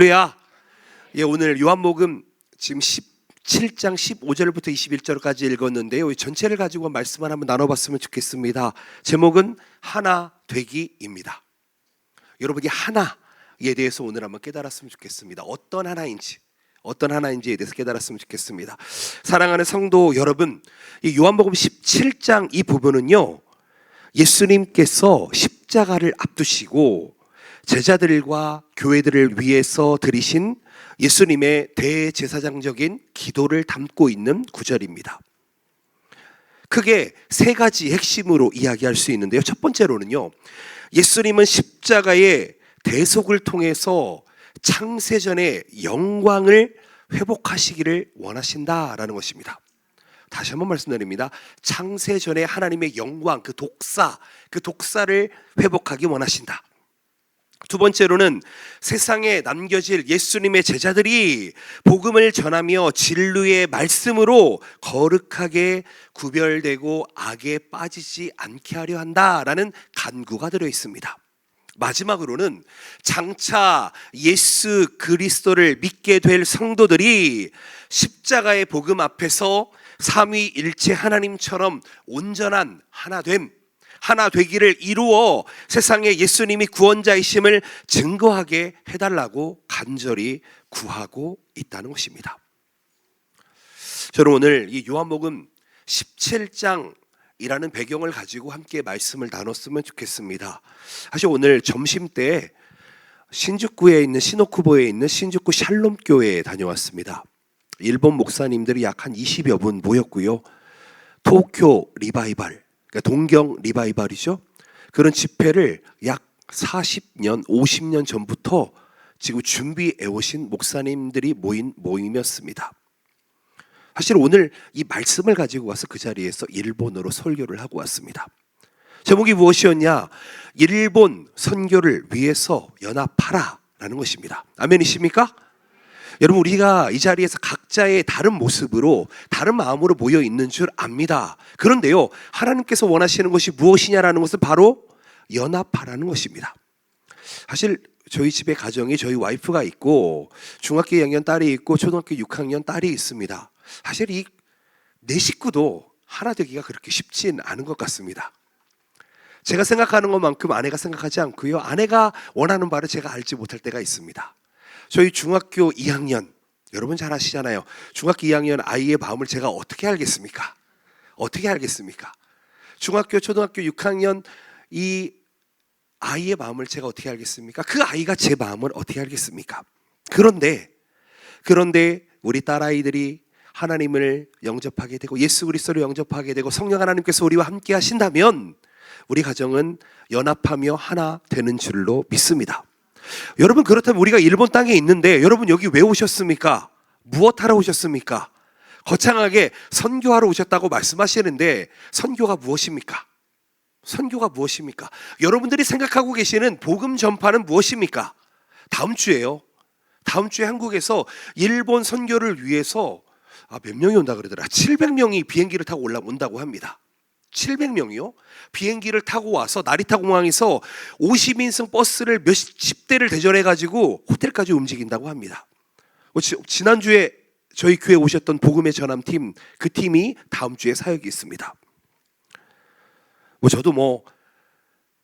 할렐루야. 오늘 요한복음 지금 17장 15절부터 21절까지 읽었는데요. 전체를 가지고 말씀을 한번 나눠봤으면 좋겠습니다. 제목은 하나 되기입니다. 여러분이 하나에 대해서 오늘 한번 깨달았으면 좋겠습니다. 어떤 하나인지에 대해서 깨달았으면 좋겠습니다. 사랑하는 성도 여러분, 이 요한복음 17장 이 부분은요, 예수님께서 십자가를 앞두시고 제자들과 교회들을 위해서 드리신 예수님의 대제사장적인 기도를 담고 있는 구절입니다. 크게 세 가지 핵심으로 이야기할 수 있는데요. 첫 번째로는요, 예수님은 십자가의 대속을 통해서 창세전의 영광을 회복하시기를 원하신다라는 것입니다. 다시 한번 말씀드립니다. 창세전의 하나님의 영광, 그 독사를 회복하기 원하신다. 두 번째로는 세상에 남겨질 예수님의 제자들이 복음을 전하며 진리의 말씀으로 거룩하게 구별되고 악에 빠지지 않게 하려 한다라는 간구가 들어 있습니다. 마지막으로는 장차 예수 그리스도를 믿게 될 성도들이 십자가의 복음 앞에서 삼위일체 하나님처럼 온전한 하나 되기를 이루어 세상에 예수님이 구원자이심을 증거하게 해달라고 간절히 구하고 있다는 것입니다. 저는 오늘 이 요한복음 17장이라는 배경을 가지고 함께 말씀을 나눴으면 좋겠습니다. 사실 오늘 점심때 신주쿠에 있는 시노쿠보에 있는 신주쿠 샬롬교회에 다녀왔습니다. 일본 목사님들이 약 한 20여 분 모였고요. 도쿄 리바이벌, 그러니까 동경 리바이벌이죠. 그런 집회를 약 40년, 50년 전부터 지금 준비해 오신 목사님들이 모인 모임이었습니다. 사실 오늘 이 말씀을 가지고 와서 그 자리에서 일본어로 설교를 하고 왔습니다. 제목이 무엇이었냐? 일본 선교를 위해서 연합하라 라는 것입니다. 아멘이십니까? 여러분, 우리가 이 자리에서 각자의 다른 모습으로 다른 마음으로 모여 있는 줄 압니다. 그런데요, 하나님께서 원하시는 것이 무엇이냐라는 것은 바로 연합하라는 것입니다. 사실 저희 집에 가정에 저희 와이프가 있고 중학교 2학년 딸이 있고 초등학교 6학년 딸이 있습니다. 사실 이 내 식구도 하나 되기가 그렇게 쉽진 않은 것 같습니다. 제가 생각하는 것만큼 아내가 생각하지 않고요, 아내가 원하는 바를 제가 알지 못할 때가 있습니다. 저희 중학교 2학년, 여러분 잘 아시잖아요. 중학교 2학년 아이의 마음을 제가 어떻게 알겠습니까? 중학교, 초등학교 6학년 이 아이의 마음을 제가 어떻게 알겠습니까? 그 아이가 제 마음을 어떻게 알겠습니까? 그런데 우리 딸아이들이 하나님을 영접하게 되고 예수 그리스도를 영접하게 되고 성령 하나님께서 우리와 함께 하신다면 우리 가정은 연합하며 하나 되는 줄로 믿습니다. 여러분, 그렇다면 우리가 일본 땅에 있는데 여러분 여기 왜 오셨습니까? 무엇하러 오셨습니까? 거창하게 선교하러 오셨다고 말씀하시는데 선교가 무엇입니까? 여러분들이 생각하고 계시는 복음 전파는 무엇입니까? 다음 주에 한국에서 일본 선교를 위해서 몇 명이 온다 그러더라. 700명이 비행기를 타고 온다고 합니다. 700명이요? 비행기를 타고 와서 나리타 공항에서 50인승 버스를 몇십 대를 대절해가지고 호텔까지 움직인다고 합니다. 지난주에 저희 교회 오셨던 복음의 전함팀, 그 팀이 다음 주에 사역이 있습니다. 저도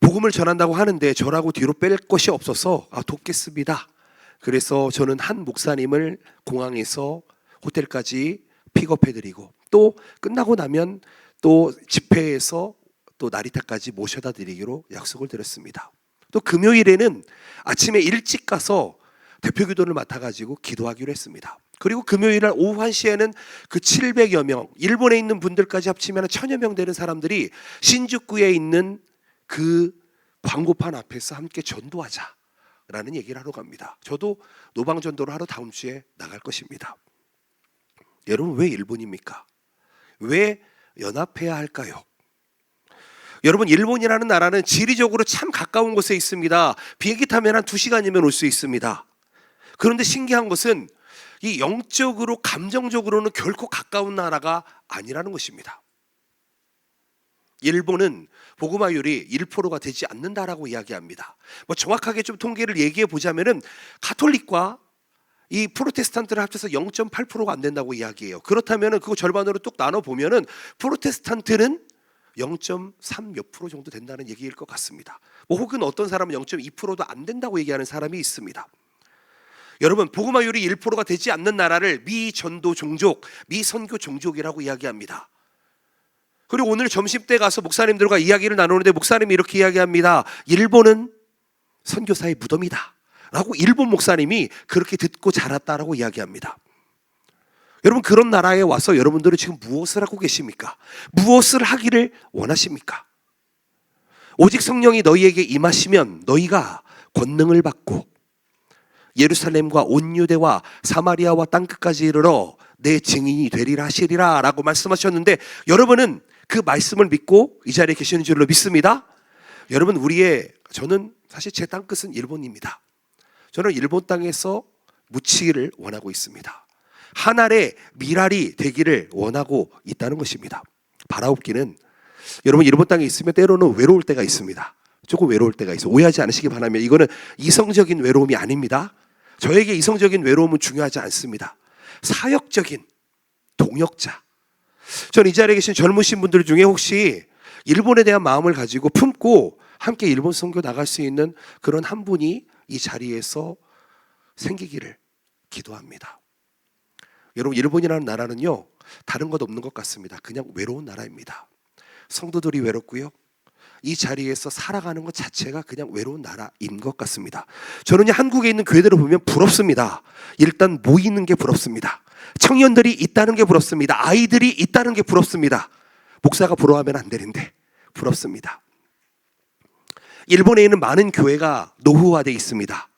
복음을 전한다고 하는데 저라고 뒤로 뺄 것이 없어서 돕겠습니다. 그래서 저는 한 목사님을 공항에서 호텔까지 픽업해드리고 또 끝나고 나면 또 집회에서 또 나리타까지 모셔다 드리기로 약속을 드렸습니다. 또 금요일에는 아침에 일찍 가서 대표기도를 맡아가지고 기도하기로 했습니다. 그리고 금요일날 오후 1시에는 그 700여 명, 일본에 있는 분들까지 합치면 1000여 명 되는 사람들이 신주쿠에 있는 그 광고판 앞에서 함께 전도하자라는 얘기를 하러 갑니다. 저도 노방전도를 하러 다음 주에 나갈 것입니다. 여러분, 왜 일본입니까? 왜 연합해야 할까요? 여러분, 일본이라는 나라는 지리적으로 참 가까운 곳에 있습니다. 비행기 타면 한 2시간이면 올 수 있습니다. 그런데 신기한 것은 이 영적으로 감정적으로는 결코 가까운 나라가 아니라는 것입니다. 일본은 복음화율이 1%가 되지 않는다라고 이야기합니다. 정확하게 좀 통계를 얘기해 보자면은 가톨릭과 이 프로테스탄트를 합쳐서 0.8%가 안 된다고 이야기해요. 그렇다면 그거 절반으로 뚝 나눠 보면은 프로테스탄트는 0.3 몇 프로 정도 된다는 얘기일 것 같습니다. 뭐 혹은 어떤 사람은 0.2%도 안 된다고 얘기하는 사람이 있습니다. 여러분, 복음화율이 1%가 되지 않는 나라를 미전도 종족, 미선교 종족이라고 이야기합니다. 그리고 오늘 점심때 가서 목사님들과 이야기를 나누는데 목사님이 이렇게 이야기합니다. 일본은 선교사의 무덤이다 라고 일본 목사님이 그렇게 듣고 자랐다라고 이야기합니다. 여러분, 그런 나라에 와서 여러분들은 지금 무엇을 하고 계십니까? 무엇을 하기를 원하십니까? 오직 성령이 너희에게 임하시면 너희가 권능을 받고 예루살렘과 온 유대와 사마리아와 땅끝까지 이르러 내 증인이 되리라 하시리라 라고 말씀하셨는데, 여러분은 그 말씀을 믿고 이 자리에 계시는 줄로 믿습니다. 여러분, 저는 사실 제 땅끝은 일본입니다. 저는 일본 땅에서 묻히기를 원하고 있습니다. 한 알의 미랄이 되기를 원하고 있다는 것입니다. 바라옵기는, 여러분 일본 땅에 있으면 때로는 외로울 때가 있습니다. 조금 외로울 때가 있어요. 오해하지 않으시기 바라며, 이거는 이성적인 외로움이 아닙니다. 저에게 이성적인 외로움은 중요하지 않습니다. 사역적인 동역자. 저는 이 자리에 계신 젊으신 분들 중에 혹시 일본에 대한 마음을 가지고 품고 함께 일본 선교 나갈 수 있는 그런 한 분이 이 자리에서 생기기를 기도합니다. 여러분, 일본이라는 나라는요, 다른 것 없는 것 같습니다. 그냥 외로운 나라입니다. 성도들이 외롭고요, 이 자리에서 살아가는 것 자체가 그냥 외로운 나라인 것 같습니다. 저는 한국에 있는 교회들을 보면 부럽습니다. 일단 모이는 게 부럽습니다. 청년들이 있다는 게 부럽습니다. 아이들이 있다는 게 부럽습니다. 목사가 부러워하면 안 되는데 부럽습니다. 일본에 있는 많은 교회가 노후화되어 있습니다.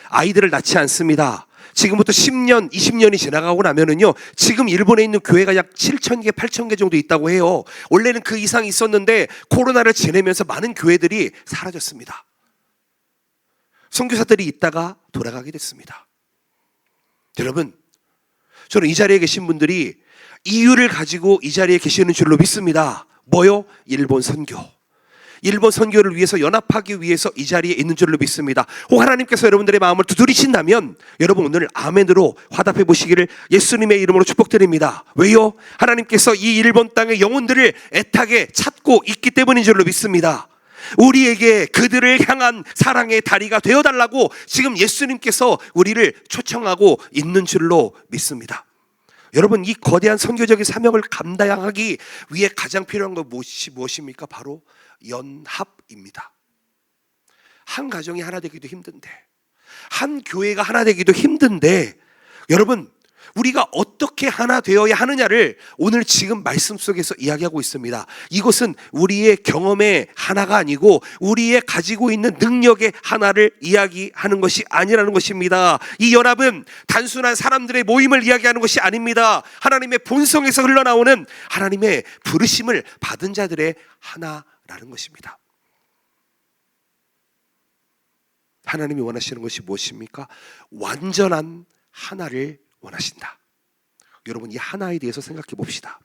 아이들을 낳지 않습니다. 지금부터 10년, 20년이 지나가고 나면은요, 지금 일본에 있는 교회가 약 7,000개, 8,000개 정도 있다고 해요. 원래는 그 이상 있었는데 코로나를 지내면서 많은 교회들이 사라졌습니다. 선교사들이 있다가 돌아가게 됐습니다. 여러분, 저는 이 자리에 계신 분들이 이유를 가지고 이 자리에 계시는 줄로 믿습니다. 뭐요? 일본 선교. 일본 선교를 위해서 연합하기 위해서 이 자리에 있는 줄로 믿습니다. 혹 하나님께서 여러분들의 마음을 두드리신다면 여러분 오늘 아멘으로 화답해 보시기를 예수님의 이름으로 축복드립니다. 왜요? 하나님께서 이 일본 땅의 영혼들을 애타게 찾고 있기 때문인 줄로 믿습니다. 우리에게 그들을 향한 사랑의 다리가 되어달라고 지금 예수님께서 우리를 초청하고 있는 줄로 믿습니다. 여러분, 이 거대한 선교적인 사명을 감당하기 위해 가장 필요한 건 무엇입니까? 바로 연합입니다. 한 가정이 하나 되기도 힘든데, 한 교회가 하나 되기도 힘든데, 여러분 우리가 어떻게 하나 되어야 하느냐를 오늘 지금 말씀 속에서 이야기하고 있습니다. 이것은 우리의 경험의 하나가 아니고 우리의 가지고 있는 능력의 하나를 이야기하는 것이 아니라는 것입니다. 이 연합은 단순한 사람들의 모임을 이야기하는 것이 아닙니다. 하나님의 본성에서 흘러나오는 하나님의 부르심을 받은 자들의 하나라는 것입니다. 하나님이 원하시는 것이 무엇입니까? 완전한 하나를 원하신다. 여러분, 이 하나에 대해서 생각해 봅시다.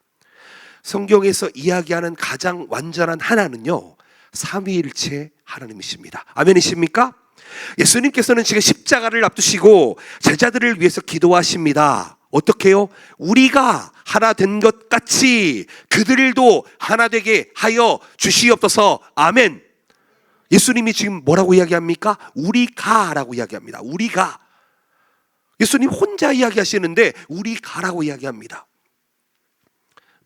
성경에서 이야기하는 가장 완전한 하나는요, 삼위일체 하나님이십니다. 아멘이십니까? 예수님께서는 지금 십자가를 앞두시고 제자들을 위해서 기도하십니다. 어떻게요? 우리가 하나 된 것 같이 그들도 하나 되게 하여 주시옵소서. 아멘. 예수님이 지금 뭐라고 이야기합니까? 우리가라고 이야기합니다. 우리가. 예수님 혼자 이야기하시는데 우리가라고 이야기합니다.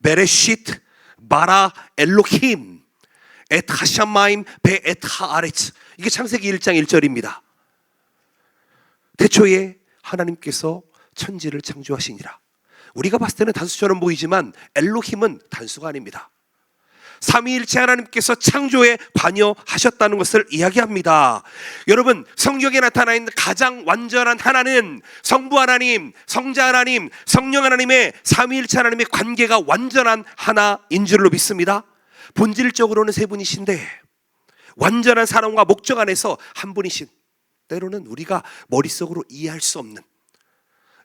베레시트 바라 엘로힘 엣 하샤마임 베엣 하아레츠. 이게 창세기 1장 1절입니다. 태초에 하나님께서 천지를 창조하시니라. 우리가 봤을 때는 단수처럼 보이지만 엘로힘은 단수가 아닙니다. 삼위일체 하나님께서 창조에 관여하셨다는 것을 이야기합니다. 여러분, 성경에 나타나 있는 가장 완전한 하나는 성부 하나님, 성자 하나님, 성령 하나님의 삼위일체 하나님의 관계가 완전한 하나인 줄로 믿습니다. 본질적으로는 세 분이신데 완전한 사랑과 목적 안에서 한 분이신, 때로는 우리가 머릿속으로 이해할 수 없는,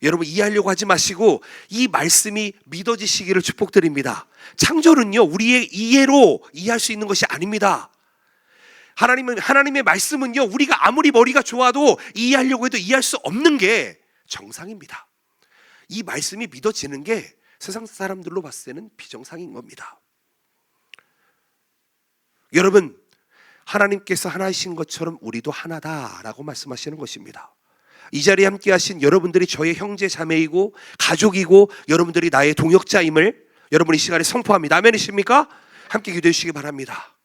여러분 이해하려고 하지 마시고 이 말씀이 믿어지시기를 축복드립니다. 창조는요, 우리의 이해로 이해할 수 있는 것이 아닙니다. 하나님의 말씀은요, 우리가 아무리 머리가 좋아도 이해하려고 해도 이해할 수 없는 게 정상입니다. 이 말씀이 믿어지는 게 세상 사람들로 봤을 때는 비정상인 겁니다. 여러분, 하나님께서 하나이신 것처럼 우리도 하나다라고 말씀하시는 것입니다. 이 자리에 함께 하신 여러분들이 저의 형제 자매이고 가족이고 여러분들이 나의 동역자임을 여러분 이 시간에 선포합니다. 아멘이십니까? 함께 기도해 주시기 바랍니다.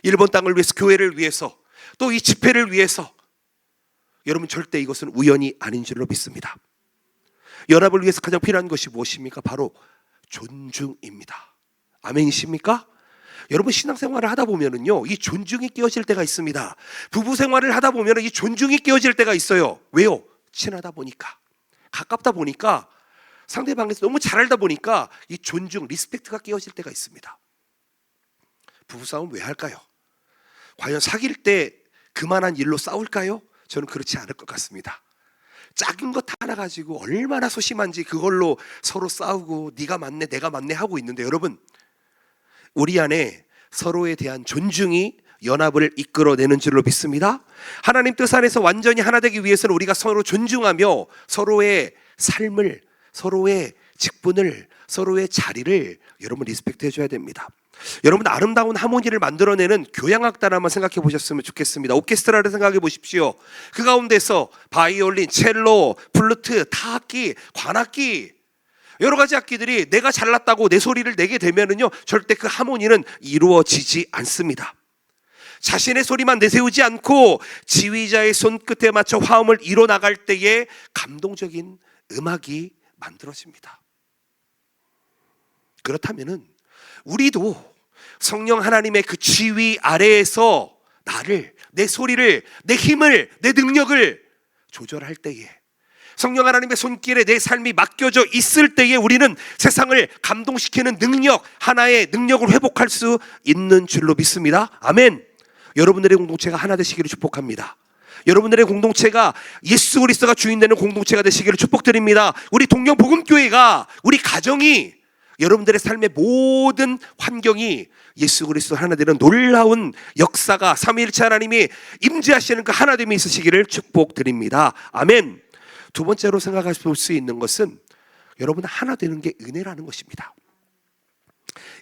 일본 땅을 위해서, 교회를 위해서, 또 이 집회를 위해서 여러분 절대 이것은 우연이 아닌 줄로 믿습니다. 연합을 위해서 가장 필요한 것이 무엇입니까? 바로 존중입니다. 아멘이십니까? 여러분 신앙생활을 하다 보면은요, 이 존중이 깨어질 때가 있습니다. 부부 생활을 하다 보면은 이 존중이 깨어질 때가 있어요. 왜요? 친하다 보니까, 가깝다 보니까, 상대방에서 너무 잘 알다 보니까 이 존중, 리스펙트가 깨어질 때가 있습니다. 부부싸움 왜 할까요? 과연 사귈 때 그만한 일로 싸울까요? 저는 그렇지 않을 것 같습니다. 작은 것 하나 가지고 얼마나 소심한지 그걸로 서로 싸우고 네가 맞네 내가 맞네 하고 있는데, 여러분 우리 안에 서로에 대한 존중이 연합을 이끌어내는 줄로 믿습니다. 하나님 뜻 안에서 완전히 하나 되기 위해서는 우리가 서로 존중하며 서로의 삶을, 서로의 직분을, 서로의 자리를 여러분 리스펙트 해줘야 됩니다. 여러분 아름다운 하모니를 만들어내는 교향악단 한번 생각해 보셨으면 좋겠습니다. 오케스트라를 생각해 보십시오. 그 가운데서 바이올린, 첼로, 플루트, 타악기, 관악기, 여러 가지 악기들이 내가 잘났다고 내 소리를 내게 되면은요, 절대 그 하모니는 이루어지지 않습니다. 자신의 소리만 내세우지 않고 지휘자의 손끝에 맞춰 화음을 이뤄나갈 때에 감동적인 음악이 만들어집니다. 그렇다면은 우리도 성령 하나님의 그 지휘 아래에서 나를, 내 소리를, 내 힘을, 내 능력을 조절할 때에, 성령 하나님의 손길에 내 삶이 맡겨져 있을 때에 우리는 세상을 감동시키는 능력, 하나의 능력을 회복할 수 있는 줄로 믿습니다. 아멘. 여러분들의 공동체가 하나 되시기를 축복합니다. 여러분들의 공동체가 예수 그리스도가 주인 되는 공동체가 되시기를 축복드립니다. 우리 동령 복음교회가, 우리 가정이, 여러분들의 삶의 모든 환경이 예수 그리스도 하나 되는 놀라운 역사가, 삼위일체 하나님이 임재하시는 그 하나됨이 있으시기를 축복드립니다. 아멘. 두 번째로 생각할 수 있는 것은 여러분 하나 되는 게 은혜라는 것입니다.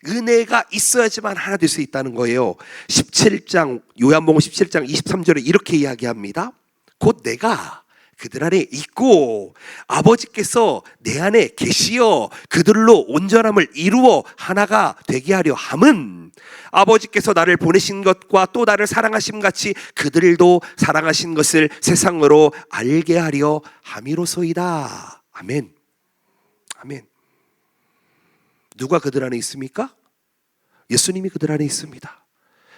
은혜가 있어야지만 하나 될 수 있다는 거예요. 17장, 요한복음 17장 23절에 이렇게 이야기합니다. 곧 내가 그들 안에 있고 아버지께서 내 안에 계시어 그들로 온전함을 이루어 하나가 되게 하려 함은 아버지께서 나를 보내신 것과 또 나를 사랑하심 같이 그들도 사랑하신 것을 세상으로 알게 하려 함이로소이다. 아멘. 아멘. 누가 그들 안에 있습니까? 예수님이 그들 안에 있습니다.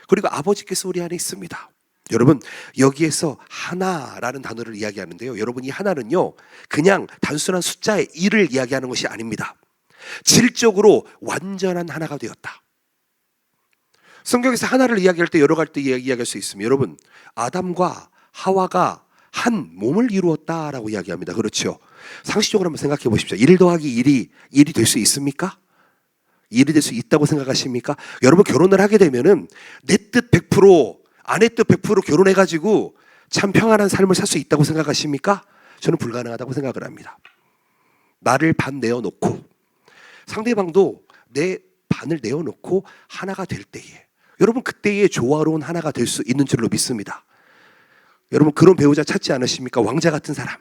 그리고 아버지께서 우리 안에 있습니다. 여러분 여기에서 하나라는 단어를 이야기하는데요, 여러분 이 하나는요 그냥 단순한 숫자의 1을 이야기하는 것이 아닙니다. 질적으로 완전한 하나가 되었다. 성경에서 하나를 이야기할 때 여러 가지 이야기할 수 있습니다. 여러분 아담과 하와가 한 몸을 이루었다라고 이야기합니다. 그렇죠? 상식적으로 한번 생각해 보십시오. 1 더하기 1이 될 수 있습니까? 1이 될 수 있다고 생각하십니까? 여러분 결혼을 하게 되면은 내 뜻 100%, 아내 뜻 100% 결혼해가지고 참 평안한 삶을 살 수 있다고 생각하십니까? 저는 불가능하다고 생각을 합니다. 나를 반 내어놓고 상대방도 내 반을 내어놓고 하나가 될 때에, 여러분 그때에 조화로운 하나가 될 수 있는 줄로 믿습니다. 여러분 그런 배우자 찾지 않으십니까? 왕자 같은 사람,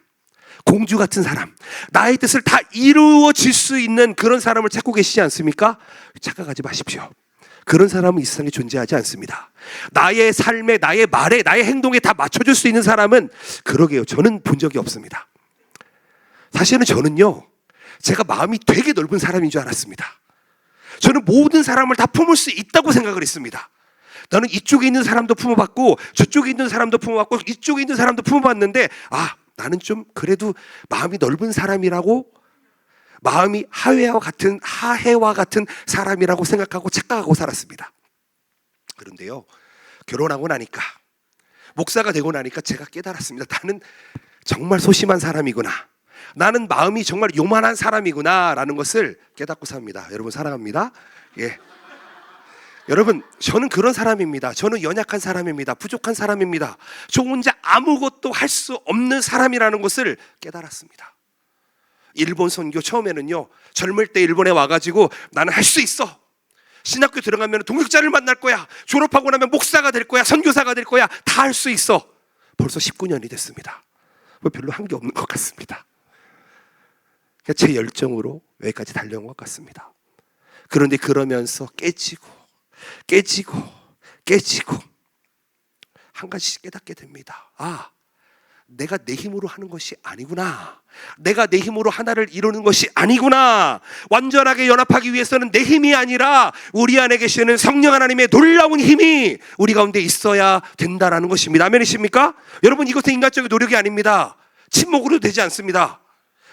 공주 같은 사람, 나의 뜻을 다 이루어질 수 있는 그런 사람을 찾고 계시지 않습니까? 착각하지 마십시오. 그런 사람은 이 세상에 존재하지 않습니다. 나의 삶에, 나의 말에, 나의 행동에 다 맞춰줄 수 있는 사람은, 그러게요, 저는 본 적이 없습니다. 사실은 저는요, 제가 마음이 되게 넓은 사람인 줄 알았습니다. 저는 모든 사람을 다 품을 수 있다고 생각을 했습니다. 나는 이쪽에 있는 사람도 품어봤고 저쪽에 있는 사람도 품어봤고 이쪽에 있는 사람도 품어봤는데, 아, 나는 좀 그래도 마음이 넓은 사람이라고, 마음이 하해와 같은 사람이라고 생각하고 착각하고 살았습니다. 그런데요, 결혼하고 나니까, 목사가 되고 나니까 제가 깨달았습니다. 나는 정말 소심한 사람이구나, 나는 마음이 정말 요만한 사람이구나 라는 것을 깨닫고 삽니다. 여러분 사랑합니다. 예. 여러분 저는 그런 사람입니다. 저는 연약한 사람입니다. 부족한 사람입니다. 저 혼자 아무것도 할 수 없는 사람이라는 것을 깨달았습니다. 일본 선교 처음에는요, 젊을 때 일본에 와가지고 나는 할 수 있어, 신학교 들어가면 동역자를 만날 거야, 졸업하고 나면 목사가 될 거야, 선교사가 될 거야, 다 할 수 있어. 벌써 19년이 됐습니다. 별로 한 게 없는 것 같습니다. 제 열정으로 여기까지 달려온 것 같습니다. 그런데 그러면서 깨지고 한 가지씩 깨닫게 됩니다. 내가 내 힘으로 하는 것이 아니구나. 내가 내 힘으로 하나를 이루는 것이 아니구나. 완전하게 연합하기 위해서는 내 힘이 아니라 우리 안에 계시는 성령 하나님의 놀라운 힘이 우리 가운데 있어야 된다라는 것입니다. 아멘이십니까? 여러분, 이것은 인간적인 노력이 아닙니다. 친목으로 되지 않습니다.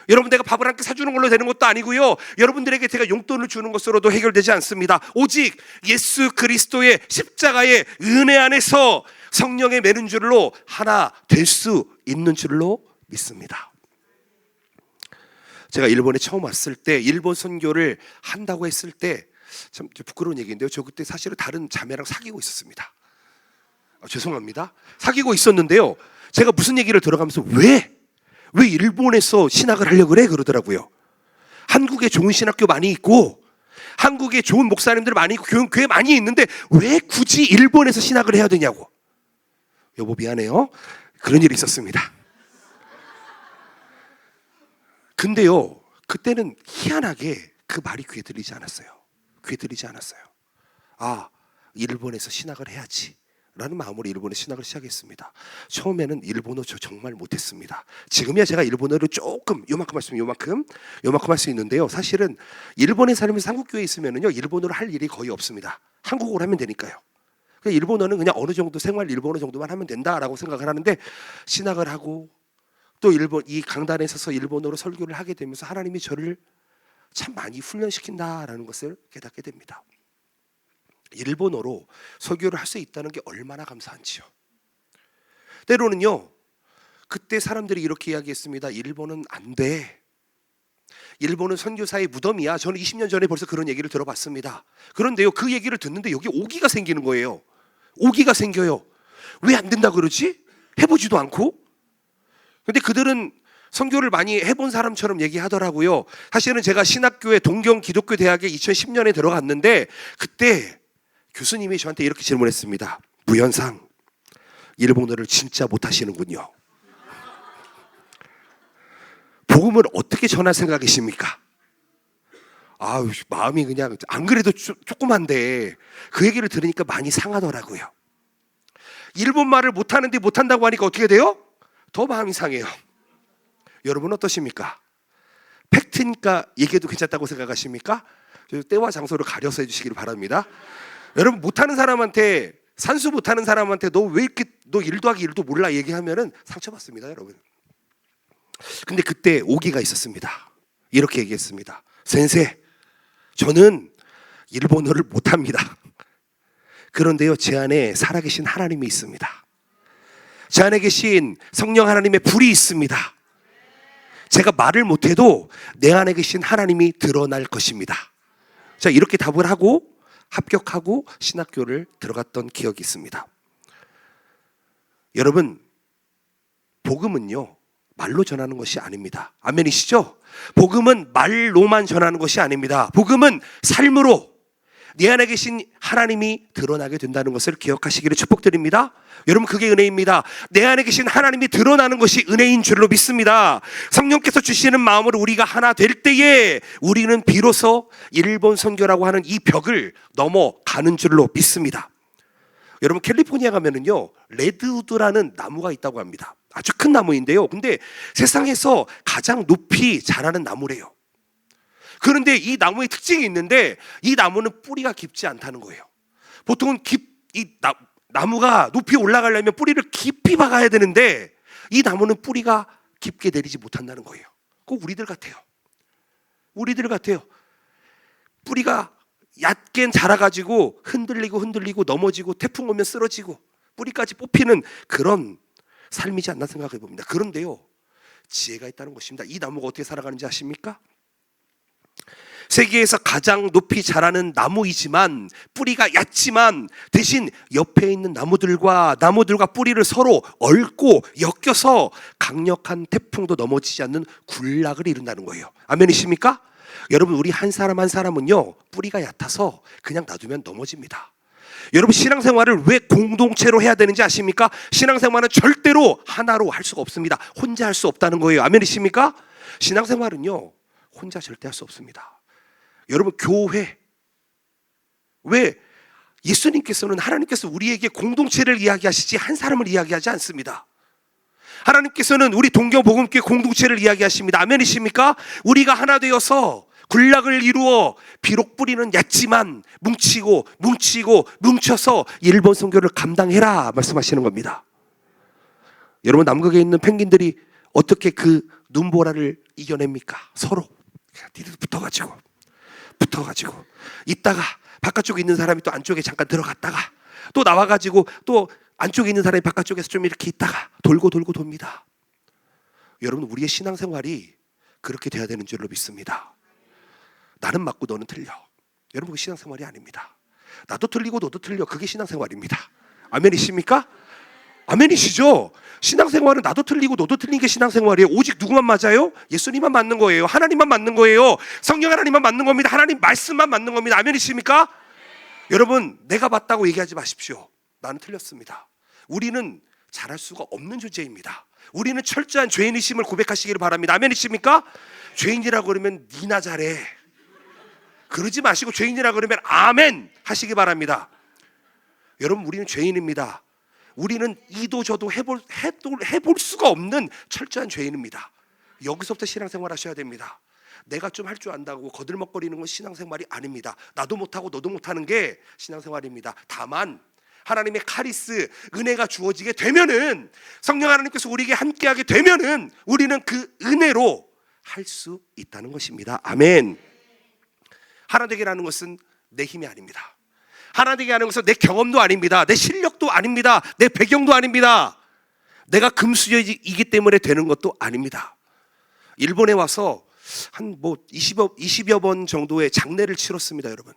여러분, 내가 밥을 한 끼 사주는 걸로 되는 것도 아니고요, 여러분들에게 제가 용돈을 주는 것으로도 해결되지 않습니다. 오직 예수 그리스도의 십자가의 은혜 안에서 성령의 매는 줄로 하나 될 수 있는 줄로 믿습니다. 제가 일본에 처음 왔을 때, 일본 선교를 한다고 했을 때, 참 부끄러운 얘기인데요, 저 그때 사실은 다른 자매랑 사귀고 있었습니다. 죄송합니다. 사귀고 있었는데요, 제가 무슨 얘기를 들어가면서 왜 일본에서 신학을 하려고 그래? 그러더라고요. 한국에 좋은 신학교 많이 있고 한국에 좋은 목사님들 많이 있고 교회 많이 있는데 왜 굳이 일본에서 신학을 해야 되냐고. 여보, 미안해요, 그런 일이 있었습니다. 근데요, 그때는 희한하게 그 말이 귀에 들리지 않았어요. 일본에서 신학을 해야지 라는 마음으로 일본에 신학을 시작했습니다. 처음에는 일본어 저 정말 못했습니다. 지금이야 제가 일본어를 조금 요만큼 할 수 있는데요, 사실은 일본에 살면서 한국교회에 있으면요, 일본어를 할 일이 거의 없습니다. 한국어를 하면 되니까요. 일본어는 그냥 어느 정도 생활 일본어 정도만 하면 된다라고 생각을 하는데, 신학을 하고 또 이 강단에 서서 일본어로 설교를 하게 되면서 하나님이 저를 참 많이 훈련시킨다라는 것을 깨닫게 됩니다. 일본어로 설교를 할 수 있다는 게 얼마나 감사한지요. 때로는요, 그때 사람들이 이렇게 이야기했습니다. 일본은 안 돼. 일본은 선교사의 무덤이야. 저는 20년 전에 벌써 그런 얘기를 들어봤습니다. 그런데요, 그 얘기를 듣는데 여기 오기가 생기는 거예요. 오기가 생겨요. 왜 안 된다 그러지? 해보지도 않고. 근데 그들은 선교를 많이 해본 사람처럼 얘기하더라고요. 사실은 제가 신학교에 동경 기독교 대학에 2010년에 들어갔는데, 그때 교수님이 저한테 이렇게 질문했습니다. 무현상, 일본어를 진짜 못하시는군요. 복음을 어떻게 전할 생각이십니까? 마음이 그냥, 안 그래도 조그만데 그 얘기를 들으니까 많이 상하더라고요. 일본말을 못하는데 못한다고 하니까 어떻게 돼요? 더 마음이 상해요. 여러분 어떠십니까? 팩트니까 얘기해도 괜찮다고 생각하십니까? 때와 장소를 가려서 해주시길 바랍니다. 여러분, 못하는 사람한테, 산수 못하는 사람한테 너 왜 이렇게 너 1 더하기 1도 몰라 얘기하면은 상처받습니다, 여러분. 근데 그때 오기가 있었습니다. 이렇게 얘기했습니다. 센세, 저는 일본어를 못합니다. 그런데요, 제 안에 살아계신 하나님이 있습니다. 제 안에 계신 성령 하나님의 불이 있습니다. 제가 말을 못해도 내 안에 계신 하나님이 드러날 것입니다. 자, 이렇게 답을 하고 합격하고 신학교를 들어갔던 기억이 있습니다. 여러분, 복음은요, 말로 전하는 것이 아닙니다. 아멘이시죠? 복음은 말로만 전하는 것이 아닙니다. 복음은 삶으로 내 안에 계신 하나님이 드러나게 된다는 것을 기억하시기를 축복드립니다. 여러분, 그게 은혜입니다. 내 안에 계신 하나님이 드러나는 것이 은혜인 줄로 믿습니다. 성령께서 주시는 마음으로 우리가 하나 될 때에 우리는 비로소 일본 선교라고 하는 이 벽을 넘어가는 줄로 믿습니다. 여러분, 캘리포니아 가면은요, 레드우드라는 나무가 있다고 합니다. 아주 큰 나무인데요, 근데 세상에서 가장 높이 자라는 나무래요. 그런데 이 나무의 특징이 있는데, 이 나무는 뿌리가 깊지 않다는 거예요. 보통은 나무가 높이 올라가려면 뿌리를 깊이 박아야 되는데, 이 나무는 뿌리가 깊게 내리지 못한다는 거예요. 꼭 우리들 같아요. 뿌리가 얕게 자라가지고 흔들리고 넘어지고 태풍 오면 쓰러지고 뿌리까지 뽑히는 그런 삶이지 않나 생각해 봅니다. 그런데요, 지혜가 있다는 것입니다. 이 나무가 어떻게 살아가는지 아십니까? 세계에서 가장 높이 자라는 나무이지만 뿌리가 얕지만 대신 옆에 있는 나무들과 뿌리를 서로 얽고 엮여서 강력한 태풍도 넘어지지 않는 군락을 이룬다는 거예요. 아멘이십니까? 여러분, 우리 한 사람 한 사람은요, 뿌리가 얕아서 그냥 놔두면 넘어집니다. 여러분, 신앙생활을 왜 공동체로 해야 되는지 아십니까? 신앙생활은 절대로 하나로 할 수가 없습니다. 혼자 할 수 없다는 거예요. 아멘이십니까? 신앙생활은요, 혼자 절대 할 수 없습니다. 여러분, 교회, 왜 예수님께서는, 하나님께서 우리에게 공동체를 이야기하시지 한 사람을 이야기하지 않습니다. 하나님께서는 우리 동경복음교회 공동체를 이야기하십니다. 아멘이십니까? 우리가 하나 되어서 군락을 이루어 비록 뿌리는 얕지만 뭉쳐서 일본 선교를 감당해라 말씀하시는 겁니다. 여러분, 남극에 있는 펭귄들이 어떻게 그 눈보라를 이겨냅니까? 서로 붙어가지고 있다가 바깥쪽에 있는 사람이 또 안쪽에 잠깐 들어갔다가 또 나와가지고 또 안쪽에 있는 사람이 바깥쪽에서 좀 이렇게 있다가 돌고 돕니다. 여러분, 우리의 신앙생활이 그렇게 돼야 되는 줄로 믿습니다. 나는 맞고 너는 틀려. 여러분, 그게 신앙생활이 아닙니다. 나도 틀리고 너도 틀려. 그게 신앙생활입니다. 아멘이십니까? 아멘이시죠? 신앙생활은 나도 틀리고 너도 틀린 게 신앙생활이에요. 오직 누구만 맞아요? 예수님만 맞는 거예요. 하나님만 맞는 거예요. 성령 하나님만 맞는 겁니다. 하나님 말씀만 맞는 겁니다. 아멘이십니까? 여러분, 내가 맞다고 얘기하지 마십시오. 나는 틀렸습니다. 우리는 잘할 수가 없는 존재입니다. 우리는 철저한 죄인이심을 고백하시기를 바랍니다. 아멘이십니까? 죄인이라고 그러면 니나 잘해 그러지 마시고 죄인이라 그러면 아멘 하시기 바랍니다. 여러분, 우리는 죄인입니다. 우리는 이도 저도 해볼 수가 없는 철저한 죄인입니다. 여기서부터 신앙생활 하셔야 됩니다. 내가 좀 할 줄 안다고 거들먹거리는 건 신앙생활이 아닙니다. 나도 못하고 너도 못하는 게 신앙생활입니다. 다만 하나님의 카리스, 은혜가 주어지게 되면은, 성령 하나님께서 우리에게 함께하게 되면은 우리는 그 은혜로 할 수 있다는 것입니다. 아멘. 하나 되게라는 것은 내 힘이 아닙니다. 하나 되게 하는 것은 내 경험도 아닙니다. 내 실력도 아닙니다. 내 배경도 아닙니다. 내가 금수저이기 때문에 되는 것도 아닙니다. 일본에 와서 한 20여 번 정도의 장례를 치렀습니다. 여러분,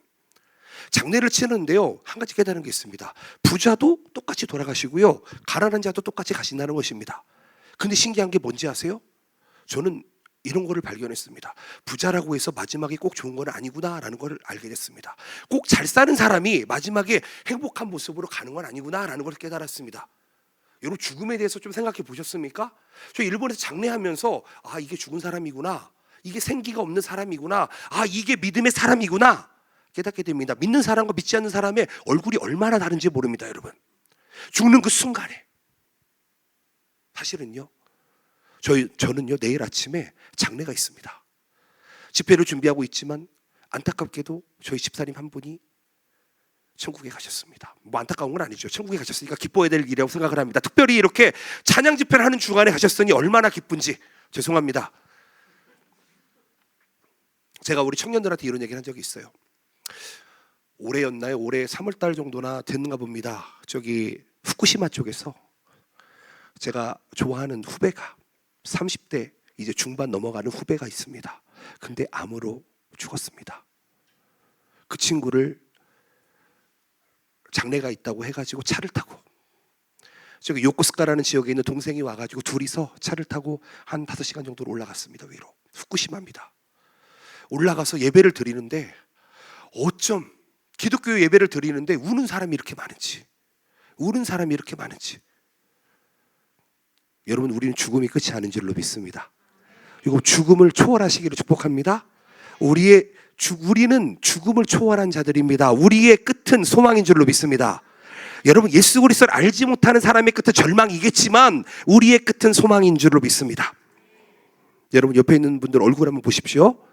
장례를 치는데요, 한 가지 깨달은 게 있습니다. 부자도 똑같이 돌아가시고요, 가난한 자도 똑같이 가신다는 것입니다. 근데 신기한 게 뭔지 아세요? 저는 이런 거를 발견했습니다. 부자라고 해서 마지막에 꼭 좋은 건 아니구나라는 걸 알게 됐습니다. 꼭 잘 사는 사람이 마지막에 행복한 모습으로 가는 건 아니구나라는 걸 깨달았습니다. 여러분, 죽음에 대해서 좀 생각해 보셨습니까? 저 일본에서 장례하면서, 아, 이게 죽은 사람이구나, 이게 생기가 없는 사람이구나, 아, 이게 믿음의 사람이구나 깨닫게 됩니다. 믿는 사람과 믿지 않는 사람의 얼굴이 얼마나 다른지 모릅니다. 여러분, 죽는 그 순간에 사실은요, 저는요, 내일 아침에 장례가 있습니다. 집회를 준비하고 있지만 안타깝게도 저희 집사님 한 분이 천국에 가셨습니다. 뭐 안타까운 건 아니죠. 천국에 가셨으니까 기뻐해야 될 일이라고 생각을 합니다. 특별히 이렇게 찬양 집회를 하는 주간에 가셨으니 얼마나 기쁜지. 죄송합니다. 제가 우리 청년들한테 이런 얘기를 한 적이 있어요. 올해였나요? 올해 3월달 정도나 됐는가 봅니다. 저기 후쿠시마 쪽에서 제가 좋아하는 후배가 30대 이제 중반 넘어가는 후배가 있습니다. 근데 암으로 죽었습니다. 그 친구를 장례가 있다고 해가지고 차를 타고 저기 요코스카라는 지역에 있는 동생이 와가지고 둘이서 차를 타고 한 5시간 정도로 올라갔습니다. 위로 후쿠시마입니다. 올라가서 예배를 드리는데, 어쩜 기독교 예배를 드리는데 우는 사람이 이렇게 많은지, 여러분, 우리는 죽음이 끝이 아닌 줄로 믿습니다. 이거 죽음을 초월하시기를 축복합니다. 우리는 죽음을 초월한 자들입니다. 우리의 끝은 소망인 줄로 믿습니다. 여러분, 예수 그리스도를 알지 못하는 사람의 끝은 절망이겠지만 우리의 끝은 소망인 줄로 믿습니다. 여러분, 옆에 있는 분들 얼굴 한번 보십시오.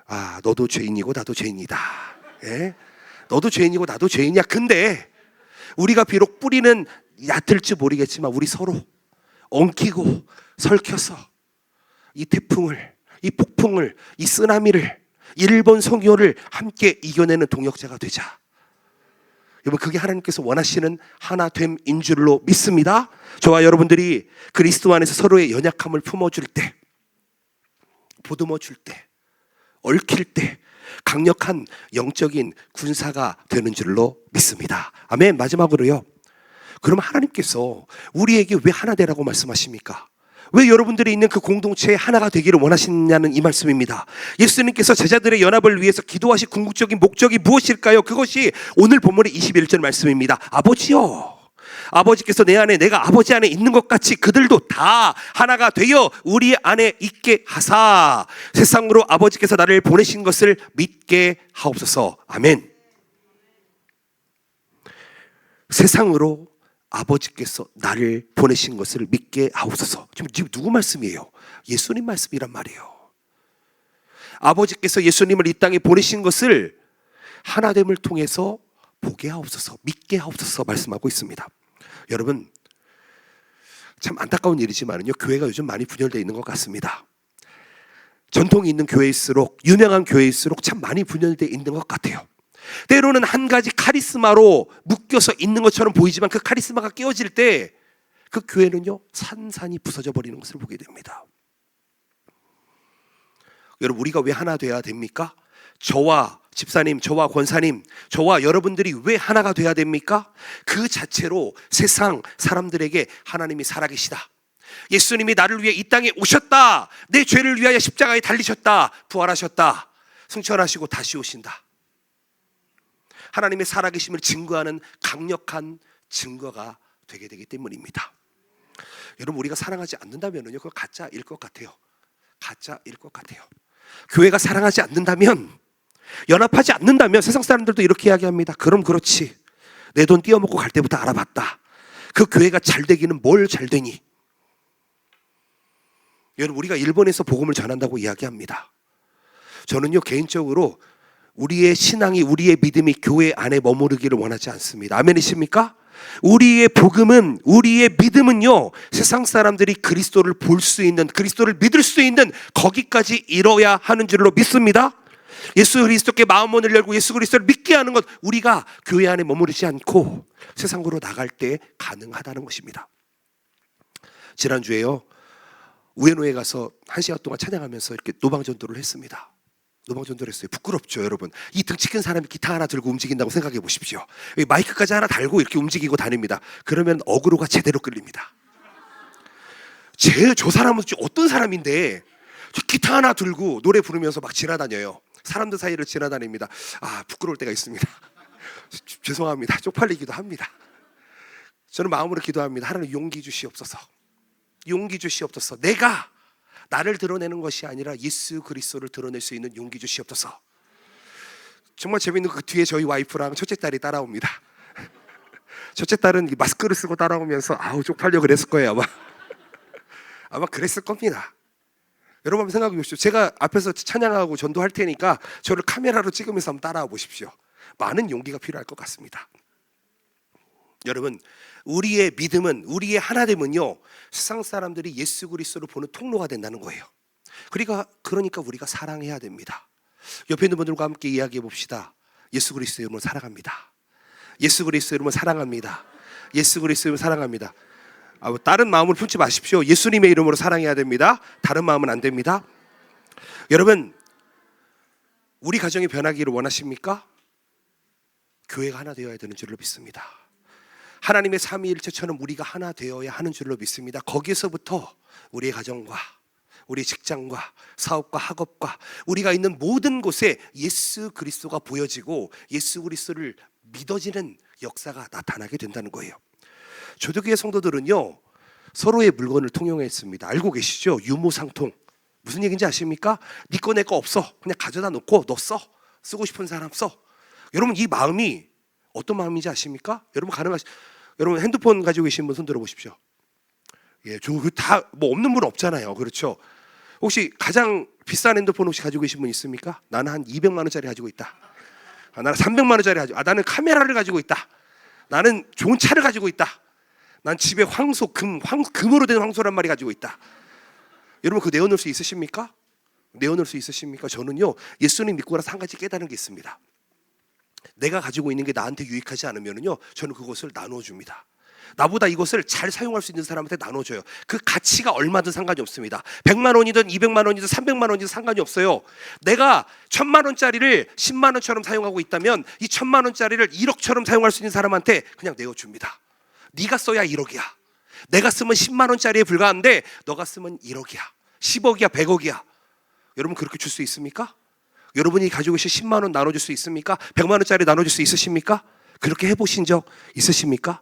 아, 너도 죄인이고 나도 죄인이다. 예? 너도 죄인이고 나도 죄인이야. 근데 우리가 비록 뿌리는 얕을지 모르겠지만 우리 서로 엉키고 설켜서 이 태풍을, 이 폭풍을, 이 쓰나미를, 일본 성교를 함께 이겨내는 동역자가 되자. 여러분, 그게 하나님께서 원하시는 하나됨인 줄로 믿습니다. 저와 여러분들이 그리스도 안에서 서로의 연약함을 품어줄 때, 보듬어줄 때, 얽힐 때, 강력한 영적인 군사가 되는 줄로 믿습니다. 아멘. 마지막으로요. 그럼 하나님께서 우리에게 왜 하나 되라고 말씀하십니까? 왜 여러분들이 있는 그 공동체에 하나가 되기를 원하시냐는 이 말씀입니다. 예수님께서 제자들의 연합을 위해서 기도하신 궁극적인 목적이 무엇일까요? 그것이 오늘 본문의 21절 말씀입니다. 아버지요, 아버지께서 내 안에 내가 아버지 안에 있는 것 같이 그들도 다 하나가 되어 우리 안에 있게 하사 세상으로 아버지께서 나를 보내신 것을 믿게 하옵소서. 아멘. 세상으로 아버지께서 나를 보내신 것을 믿게 하옵소서. 지금 누구 말씀이에요? 예수님 말씀이란 말이에요. 아버지께서 예수님을 이 땅에 보내신 것을 하나됨을 통해서 보게 하옵소서, 믿게 하옵소서 말씀하고 있습니다. 여러분, 참 안타까운 일이지만요, 교회가 요즘 많이 분열되어 있는 것 같습니다. 전통이 있는 교회일수록, 유명한 교회일수록 참 많이 분열되어 있는 것 같아요. 때로는 한 가지 카리스마로 묶여서 있는 것처럼 보이지만 그 카리스마가 깨어질 때 그 교회는요, 산산이 부서져 버리는 것을 보게 됩니다. 여러분, 우리가 왜 하나 돼야 됩니까? 저와 집사님, 저와 권사님, 저와 여러분들이 왜 하나가 돼야 됩니까? 그 자체로 세상 사람들에게 하나님이 살아계시다, 예수님이 나를 위해 이 땅에 오셨다, 내 죄를 위하여 십자가에 달리셨다, 부활하셨다, 승천하시고 다시 오신다, 하나님의 살아계심을 증거하는 강력한 증거가 되게 되기 때문입니다. 여러분, 우리가 사랑하지 않는다면요, 그거 가짜일 것 같아요. 가짜일 것 같아요. 교회가 사랑하지 않는다면, 연합하지 않는다면 세상 사람들도 이렇게 이야기합니다. 그럼 그렇지, 내 돈 띄어먹고 갈 때부터 알아봤다. 그 교회가 잘 되기는 뭘 잘 되니. 여러분, 우리가 일본에서 복음을 전한다고 이야기합니다. 저는요, 개인적으로 우리의 신앙이, 우리의 믿음이 교회 안에 머무르기를 원하지 않습니다. 아멘이십니까? 우리의 복음은, 우리의 믿음은요, 세상 사람들이 그리스도를 볼 수 있는, 그리스도를 믿을 수 있는 거기까지 이뤄야 하는 줄로 믿습니다. 예수 그리스도께 마음문을 열고 예수 그리스도를 믿게 하는 것, 우리가 교회 안에 머무르지 않고 세상으로 나갈 때 가능하다는 것입니다. 지난주에요, 우에노에 가서 1시간 동안 찬양하면서 이렇게 노방전도를 했습니다. 노방전도를 했어요. 부끄럽죠, 여러분? 이 등치 큰 사람이 기타 하나 들고 움직인다고 생각해 보십시오. 마이크까지 하나 달고 이렇게 움직이고 다닙니다. 그러면 어그로가 제대로 끌립니다. 저 사람은 어떤 사람인데 기타 하나 들고 노래 부르면서 막 지나다녀요. 사람들 사이를 지나다닙니다. 아, 부끄러울 때가 있습니다. 죄송합니다. 쪽팔리기도 합니다. 저는 마음으로 기도합니다. 하나님, 용기 주시옵소서. 용기 주시옵소서. 내가 나를 드러내는 것이 아니라 예수 그리스도를 드러낼 수 있는 용기 주시옵소서. 정말 재밌는 그 뒤에 저희 와이프랑 첫째 딸이 따라옵니다. 첫째 딸은 마스크를 쓰고 따라오면서 아우 쪽팔려 그랬을 거예요. 아마 그랬을 겁니다. 여러분 한번 생각해 보십시오. 제가 앞에서 찬양하고 전도할 테니까 저를 카메라로 찍으면서 한번 따라와 보십시오. 많은 용기가 필요할 것 같습니다. 여러분, 우리의 믿음은, 우리의 하나됨은요, 세상 사람들이 예수 그리스도를 보는 통로가 된다는 거예요. 그러니까 우리가 사랑해야 됩니다. 옆에 있는 분들과 함께 이야기해 봅시다. 예수 그리스도의 이름으로 사랑합니다. 예수 그리스도의 이름으로 사랑합니다. 예수 그리스도의 이름으로 사랑합니다. 다른 마음을 품지 마십시오. 예수님의 이름으로 사랑해야 됩니다. 다른 마음은 안 됩니다. 여러분, 우리 가정이 변하기를 원하십니까? 교회가 하나 되어야 되는 줄로 믿습니다. 하나님의 삼위일체처럼 우리가 하나 되어야 하는 줄로 믿습니다. 거기에서부터 우리의 가정과 우리 직장과 사업과 학업과 우리가 있는 모든 곳에 예수 그리스도가 보여지고 예수 그리스도를 믿어지는 역사가 나타나게 된다는 거예요. 초대교회 성도들은요, 서로의 물건을 통용했습니다. 알고 계시죠? 유무상통. 무슨 얘기인지 아십니까? 네 거 내 거 없어. 그냥 가져다 놓고 너 써. 쓰고 싶은 사람 써. 여러분, 이 마음이 어떤 마음인지 아십니까? 여러분 핸드폰 가지고 계신 분 손 들어 보십시오. 예, 다 뭐 없는 분 없잖아요. 그렇죠? 혹시 가장 비싼 핸드폰 혹시 가지고 계신 분 있습니까? 나는 한 200만 원짜리 가지고 있다. 나는 300만 원짜리 가지고. 나는 카메라를 가지고 있다. 나는 좋은 차를 가지고 있다. 난 집에 금으로 된 황소란 마리 가지고 있다. 여러분, 그거 내어놓을 수 있으십니까? 내어놓을 수 있으십니까? 저는요, 예수님 믿고 나서 한 가지 깨달은 게 있습니다. 내가 가지고 있는 게 나한테 유익하지 않으면요, 저는 그것을 나누어 줍니다. 나보다 이것을 잘 사용할 수 있는 사람한테 나눠줘요. 그 가치가 얼마든 상관이 없습니다. 100만 원이든 200만 원이든 300만 원이든 상관이 없어요. 내가 1000만 원짜리를 10만 원처럼 사용하고 있다면 이 1000만 원짜리를 1억처럼 사용할 수 있는 사람한테 그냥 내어줍니다. 네가 써야 1억이야. 내가 쓰면 10만 원짜리에 불과한데 너가 쓰면 1억이야. 10억이야, 100억이야. 여러분 그렇게 줄 수 있습니까? 여러분이 가지고 계신 10만 원 나눠줄 수 있습니까? 100만 원짜리 나눠줄 수 있으십니까? 그렇게 해보신 적 있으십니까?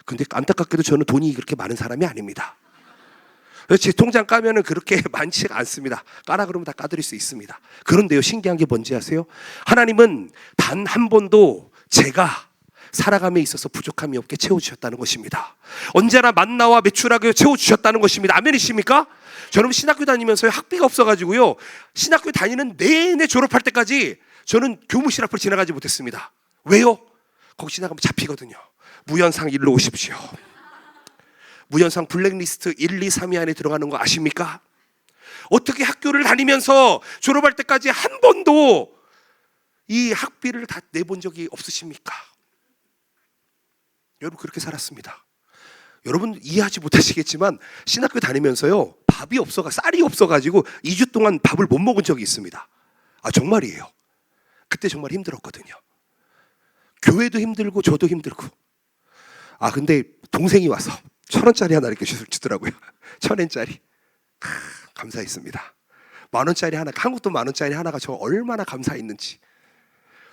근데 안타깝게도 저는 돈이 그렇게 많은 사람이 아닙니다. 제 통장 까면은 그렇게 많지가 않습니다. 까라 그러면 다 까드릴 수 있습니다. 그런데요, 신기한 게 뭔지 아세요? 하나님은 단 한 번도 제가 살아감에 있어서 부족함이 없게 채워주셨다는 것입니다. 언제나 만나와 매출하게 채워주셨다는 것입니다. 아멘이십니까? 저는 신학교 다니면서 학비가 없어가지고요, 신학교 다니는 내내 졸업할 때까지 저는 교무실 앞을 지나가지 못했습니다. 왜요? 거기 지나가면 잡히거든요. 무현상 일로 오십시오. 무현상 블랙리스트 1, 2, 3위 안에 들어가는 거 아십니까? 어떻게 학교를 다니면서 졸업할 때까지 한 번도 이 학비를 다 내본 적이 없으십니까? 여러분 그렇게 살았습니다. 여러분 이해하지 못하시겠지만 신학교 다니면서요, 밥이 없어가 쌀이 없어가지고 2주 동안 밥을 못 먹은 적이 있습니다. 아 정말이에요. 그때 정말 힘들었거든요. 교회도 힘들고 저도 힘들고. 아 근데 동생이 와서 1000원짜리 하나 이렇게 주더라고요. 1000엔짜리. 감사했습니다. 만원짜리 하나, 한국 돈 만원짜리 하나가 저 얼마나 감사했는지.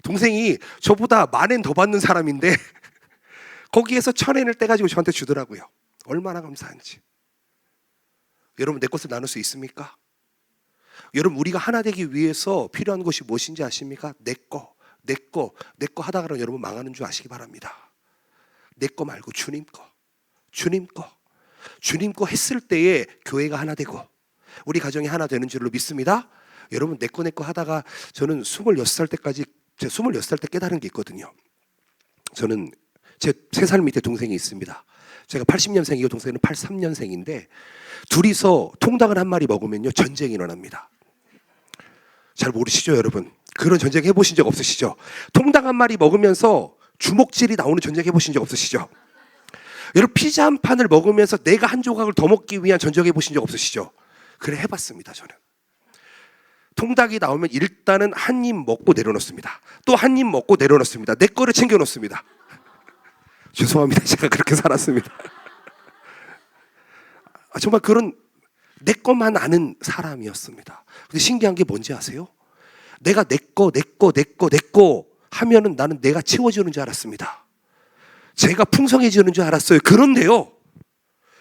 동생이 저보다 10,000엔 더 받는 사람인데 거기에서 1000엔을 떼가지고 저한테 주더라고요. 얼마나 감사한지. 여러분 내 것을 나눌 수 있습니까? 여러분 우리가 하나 되기 위해서 필요한 것이 무엇인지 아십니까? 내 거 하다가는 여러분 망하는 줄 아시기 바랍니다. 내 거 말고 주님 거 했을 때에 교회가 하나 되고 우리 가정이 하나 되는 줄로 믿습니다. 여러분 내 거 하다가 저는 26살 때까지, 제가 26살 때 깨달은 게 있거든요. 저는 제 3살 밑에 동생이 있습니다. 제가 80년생이고 동생은 83년생인데 둘이서 통닭을 한 마리 먹으면요 전쟁이 일어납니다. 잘 모르시죠 여러분? 그런 전쟁 해보신 적 없으시죠? 통닭 한 마리 먹으면서 주먹질이 나오는 전쟁 해보신 적 없으시죠? 여러분 피자 한 판을 먹으면서 내가 한 조각을 더 먹기 위한 전쟁 해보신 적 없으시죠? 그래 해봤습니다. 저는 통닭이 나오면 일단은 한 입 먹고 내려놓습니다. 또 한 입 먹고 내려놓습니다. 내 거를 챙겨놓습니다. 죄송합니다. 제가 그렇게 살았습니다. 정말 그런 내 것만 아는 사람이었습니다. 근데 신기한 게 뭔지 아세요? 내가 내 거 하면은 나는 내가 채워주는 줄 알았습니다. 제가 풍성해지는 줄 알았어요. 그런데요,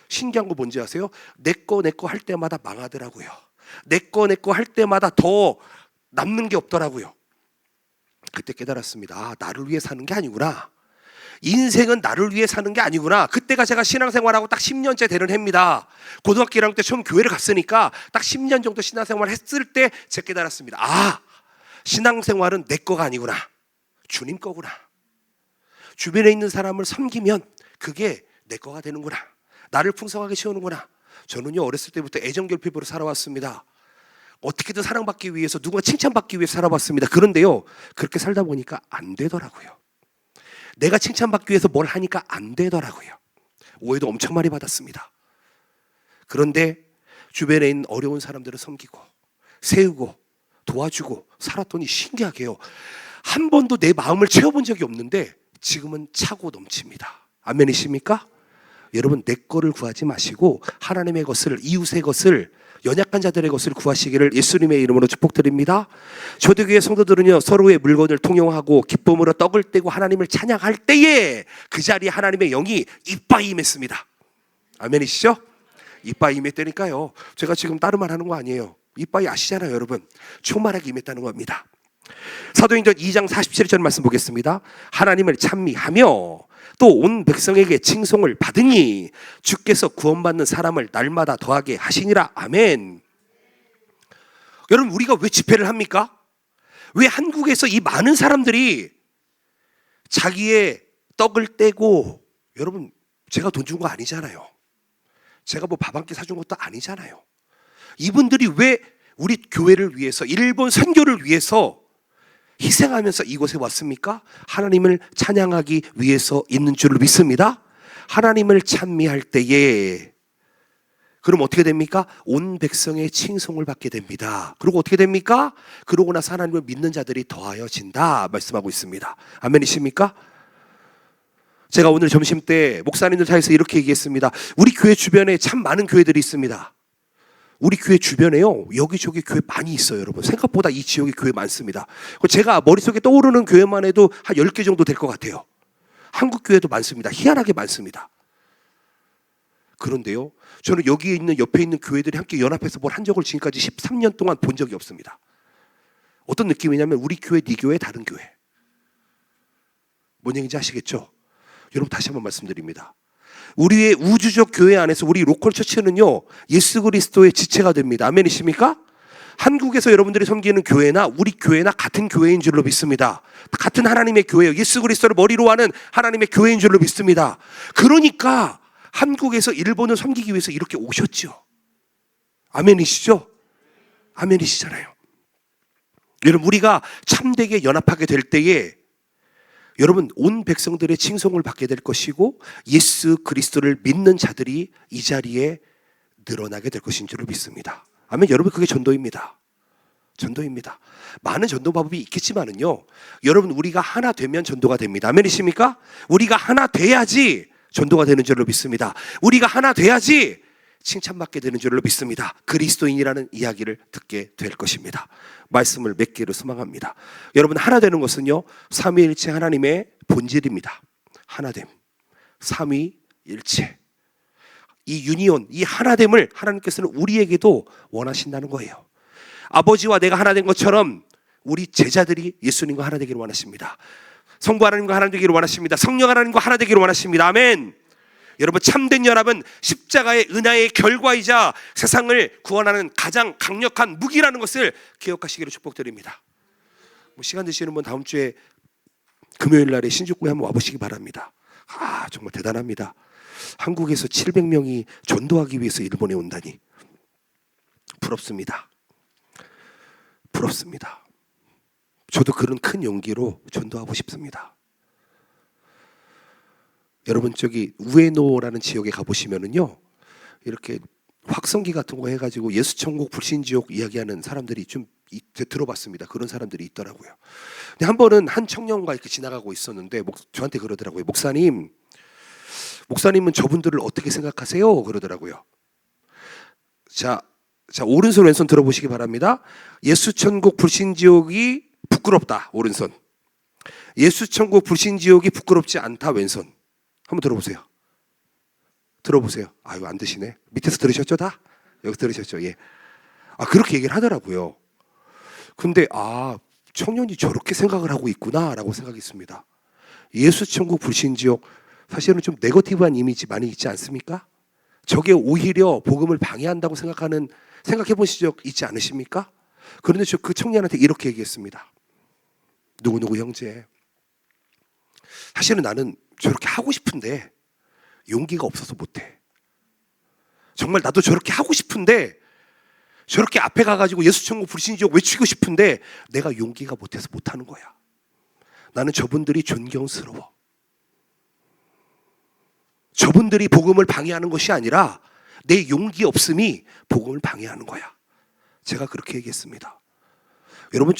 신기한 거 뭔지 아세요? 내 거 할 때마다 망하더라고요. 내 거 할 때마다 더 남는 게 없더라고요. 그때 깨달았습니다. 아, 나를 위해 사는 게 아니구나. 인생은 나를 위해 사는 게 아니구나. 그때가 제가 신앙생활하고 딱 10년째 되는 해입니다. 고등학교 1학년 때 처음 교회를 갔으니까 딱 10년 정도 신앙생활을 했을 때 제가 깨달았습니다. 아, 신앙생활은 내 거가 아니구나. 주님 거구나. 주변에 있는 사람을 섬기면 그게 내 거가 되는구나. 나를 풍성하게 채우는구나. 저는요 어렸을 때부터 애정결핍으로 살아왔습니다. 어떻게든 사랑받기 위해서, 누군가 칭찬받기 위해서 살아왔습니다. 그런데요 그렇게 살다 보니까 안 되더라고요. 내가 칭찬받기 위해서 뭘 하니까 안 되더라고요. 오해도 엄청 많이 받았습니다. 그런데 주변에 있는 어려운 사람들을 섬기고 세우고 도와주고 살았더니 신기하게요, 한 번도 내 마음을 채워본 적이 없는데 지금은 차고 넘칩니다. 아멘이십니까? 여러분 내 거를 구하지 마시고 하나님의 것을, 이웃의 것을, 연약한 자들의 것을 구하시기를 예수님의 이름으로 축복드립니다. 초대교회 성도들은요 서로의 물건을 통용하고 기쁨으로 떡을 떼고 하나님을 찬양할 때에 그 자리에 하나님의 영이 이빠이 임했습니다. 아멘이시죠? 이빠이 임했다니까요. 제가 지금 다른 말 하는 거 아니에요. 이빠이 아시잖아요 여러분. 충만하게 임했다는 겁니다. 사도행전 2장 47절 말씀 보겠습니다. 하나님을 찬미하며 또 온 백성에게 칭송을 받으니 주께서 구원받는 사람을 날마다 더하게 하시니라. 아멘. 여러분 우리가 왜 집회를 합니까? 왜 한국에서 이 많은 사람들이 자기의 떡을 떼고, 여러분 제가 돈 준 거 아니잖아요. 제가 뭐 밥 한 끼 사준 것도 아니잖아요. 이분들이 왜 우리 교회를 위해서, 일본 선교를 위해서 희생하면서 이곳에 왔습니까? 하나님을 찬양하기 위해서 있는 줄을 믿습니다. 하나님을 찬미할 때에 그럼 어떻게 됩니까? 온 백성의 칭송을 받게 됩니다. 그리고 어떻게 됩니까? 그러고 나서 하나님을 믿는 자들이 더하여진다 말씀하고 있습니다. 아멘이십니까? 제가 오늘 점심 때 목사님들 사이에서 이렇게 얘기했습니다. 우리 교회 주변에 참 많은 교회들이 있습니다. 우리 교회 주변에요, 여기저기 교회 많이 있어요. 여러분, 생각보다 이 지역에 교회 많습니다. 제가 머릿속에 떠오르는 교회만 해도 한 10개 정도 될 것 같아요. 한국 교회도 많습니다. 희한하게 많습니다. 그런데요, 저는 여기에 있는 옆에 있는 교회들이 함께 연합해서 뭘 한 적을 지금까지 13년 동안 본 적이 없습니다. 어떤 느낌이냐면 우리 교회, 네 교회, 다른 교회. 뭔 얘기인지 아시겠죠? 여러분, 다시 한번 말씀드립니다. 우리의 우주적 교회 안에서 우리 로컬 처치는요, 예수 그리스도의 지체가 됩니다. 아멘이십니까? 한국에서 여러분들이 섬기는 교회나 우리 교회나 같은 교회인 줄로 믿습니다. 같은 하나님의 교회예요. 예수 그리스도를 머리로 하는 하나님의 교회인 줄로 믿습니다. 그러니까 한국에서 일본을 섬기기 위해서 이렇게 오셨죠. 아멘이시죠? 아멘이시잖아요. 여러분, 우리가 참되게 연합하게 될 때에 여러분, 온 백성들의 칭송을 받게 될 것이고 예수 그리스도를 믿는 자들이 이 자리에 늘어나게 될 것인 줄을 믿습니다. 아멘. 여러분, 그게 전도입니다. 전도입니다. 많은 전도 방법이 있겠지만은요, 여러분, 우리가 하나 되면 전도가 됩니다. 아멘이십니까? 우리가 하나 돼야지 전도가 되는 줄로 믿습니다. 우리가 하나 돼야지 칭찬받게 되는 줄로 믿습니다. 그리스도인이라는 이야기를 듣게 될 것입니다. 말씀을 몇 개로 소망합니다. 여러분, 하나 되는 것은요, 삼위일체 하나님의 본질입니다. 하나됨, 삼위일체, 이 유니온, 이 하나됨을 하나님께서는 우리에게도 원하신다는 거예요. 아버지와 내가 하나 된 것처럼 우리 제자들이 예수님과 하나 되기를 원하십니다. 성부 하나님과 하나 되기를 원하십니다. 성령 하나님과 하나 되기를 원하십니다. 아멘. 여러분, 참된 연합은 십자가의 은혜의 결과이자 세상을 구원하는 가장 강력한 무기라는 것을 기억하시기를 축복드립니다. 시간 되시는 분 다음 주에 금요일 날에 신주쿠에 한번 와보시기 바랍니다. 정말 대단합니다. 한국에서 700명이 전도하기 위해서 일본에 온다니 부럽습니다. 부럽습니다. 저도 그런 큰 용기로 전도하고 싶습니다. 여러분, 저기 우에노라는 지역에 가보시면은요, 이렇게 확성기 같은 거 해가지고 예수천국 불신지옥 이야기하는 사람들이 좀 들어봤습니다. 그런 사람들이 있더라고요. 근데 한 번은 한 청년과 이렇게 지나가고 있었는데 저한테 그러더라고요. 목사님은 저분들을 어떻게 생각하세요? 그러더라고요. 자, 오른손 왼손 들어보시기 바랍니다. 예수천국 불신지옥이 부끄럽다. 오른손. 예수천국 불신지옥이 부끄럽지 않다. 왼손. 한번 들어보세요. 들어보세요. 이거 안 드시네. 밑에서 들으셨죠? 다? 여기 들으셨죠? 예. 그렇게 얘기를 하더라고요. 근데 청년이 저렇게 생각을 하고 있구나라고 생각했습니다. 예수천국 불신지옥, 사실은 좀 네거티브한 이미지 많이 있지 않습니까? 저게 오히려 복음을 방해한다고 생각해 보신 적 있지 않으십니까? 그런데 저 그 청년한테 이렇게 얘기했습니다. 누구누구 형제, 사실은 나는 저렇게 하고 싶은데 용기가 없어서 못해. 정말 나도 저렇게 하고 싶은데, 저렇게 앞에 가가지고 예수천국 불신지옥 외치고 싶은데 내가 용기가 못해서 못하는 거야. 나는 저분들이 존경스러워. 저분들이 복음을 방해하는 것이 아니라 내 용기 없음이 복음을 방해하는 거야. 제가 그렇게 얘기했습니다. 여러분,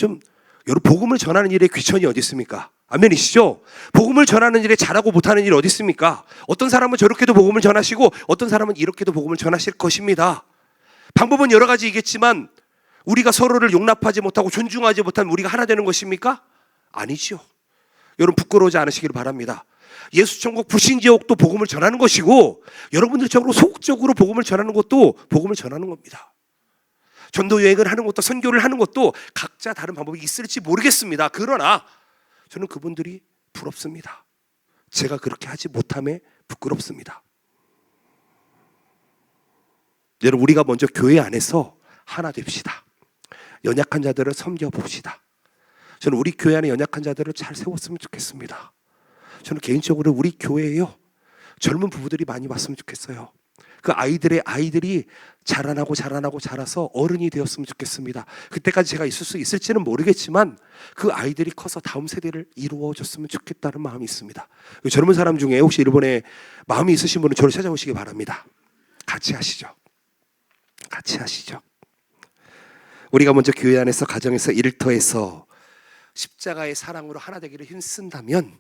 복음을 전하는 일에 귀천이 어디 있습니까? 아멘이시죠? 복음을 전하는 일에 잘하고 못하는 일이 어디 있습니까? 어떤 사람은 저렇게도 복음을 전하시고 어떤 사람은 이렇게도 복음을 전하실 것입니다. 방법은 여러 가지이겠지만 우리가 서로를 용납하지 못하고 존중하지 못하면 우리가 하나 되는 것입니까? 아니죠. 여러분, 부끄러워하지 않으시기를 바랍니다. 예수천국 불신지옥도 복음을 전하는 것이고 여러분들적으로 소극적으로 복음을 전하는 것도 복음을 전하는 겁니다. 전도 여행을 하는 것도 선교를 하는 것도 각자 다른 방법이 있을지 모르겠습니다. 그러나 저는 그분들이 부럽습니다. 제가 그렇게 하지 못함에 부끄럽습니다. 여러분, 우리가 먼저 교회 안에서 하나 됩시다. 연약한 자들을 섬겨봅시다. 저는 우리 교회 안에 연약한 자들을 잘 세웠으면 좋겠습니다. 저는 개인적으로 우리 교회에요, 젊은 부부들이 많이 왔으면 좋겠어요. 그 아이들이 자라서 어른이 되었으면 좋겠습니다. 그때까지 제가 있을 수 있을지는 모르겠지만 그 아이들이 커서 다음 세대를 이루어줬으면 좋겠다는 마음이 있습니다. 젊은 사람 중에 혹시 일본에 마음이 있으신 분은 저를 찾아오시기 바랍니다. 같이 하시죠. 우리가 먼저 교회 안에서, 가정에서, 일터에서 십자가의 사랑으로 하나 되기를 힘쓴다면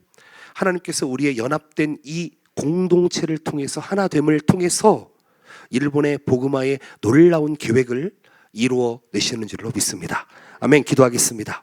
하나님께서 우리의 연합된 이 공동체를 통해서, 하나됨을 통해서 일본의 복음화의 놀라운 계획을 이루어 내시는 줄로 믿습니다. 아멘. 기도하겠습니다.